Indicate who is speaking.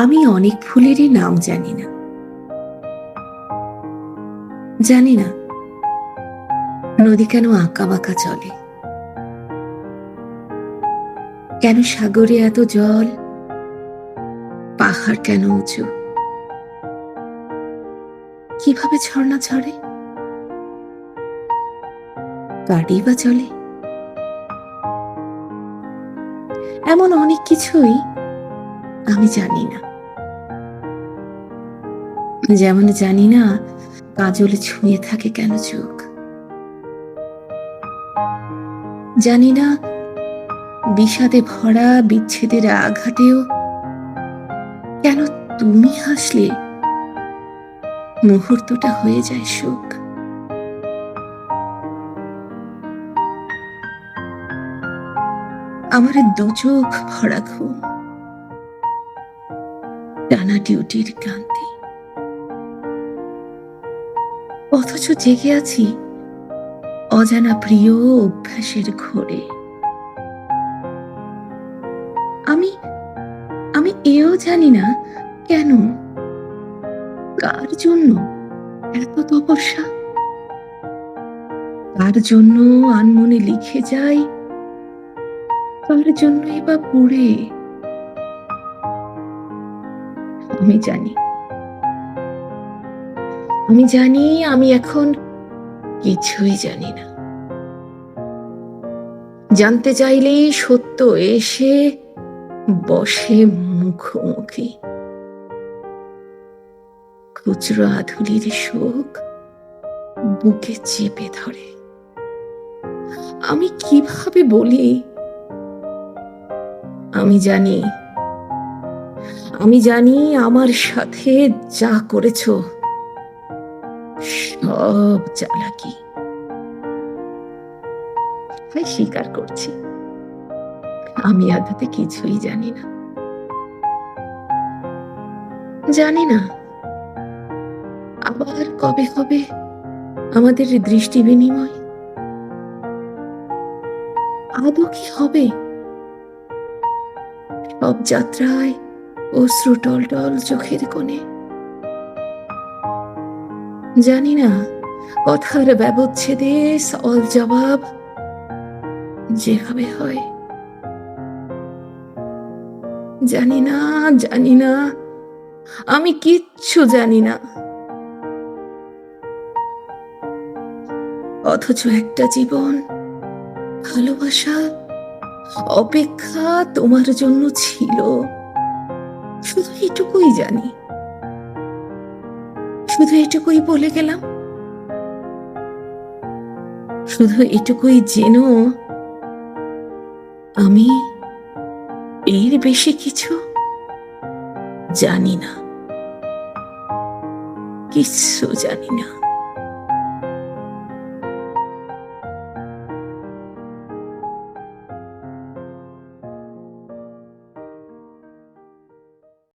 Speaker 1: আমি অনেক ফুলেরই নাম জানি না। জানি না নদী কেন আঁকা বাঁকা চলে, কেন সাগরে এত জল, পাহাড় কেন উঁচু, কিভাবে ঝর্ণা ঝরে, গাড়ি বা চলে। এমন অনেক কিছুই আমি জানি না। যেমন জানি না কাজল ছুঁয়ে থাকে কেন চোখ, জানি না বিষাদে ভরা বিচ্ছেদের আঘাতেও কেন তুমি হাসলে মুহূর্তটা হয়ে যায় সুখ। আমার দু চোখ ভরা ঘুম, টানা ডিউটির ক্লান্তি, অথচ জেগে আছি অজানা প্রিয় অভ্যাসের ঘোরে। আমি আমি এও জানি না কেন, কার জন্য এত তপস্যা, কার জন্য আনমনে লিখে যাই, কার জন্যই বা পড়ে। আমি জানি, আমি জানি আমি এখন কিছুই জানি না। জানতে চাইলেই সত্য এসে বসে মুখোমুখি, খুচরো আধুলির শোক বুকে চেপে ধরে। আমি কিভাবে বলি আমি জানি, আমি জানি আমার সাথে যা করেছ সব চালাকি। তাই স্বীকার করছি আমি আদতে কিছুই জানি না। জানি না আবার কবে হবে আমাদের দৃষ্টি বিনিময়, আদৌ কি হবে সব যাত্রায় অশ্রু টল টল চোখের কোণে। জানি না কথার ব্যবচ্ছেদে সওয়াল জবাব যেভাবে হয়। জানি না, জানি না, আমি কিচ্ছু জানি না। অথচ একটা জীবন, ভালোবাসা, অপেক্ষা তোমার জন্য ছিল। শুধু এটুকুই জানি, শুধু এটুকুই বলে গেলাম, শুধু এটুকুই যেন আমি এর বেশি কিছু জানি না, কিচ্ছু জানি না।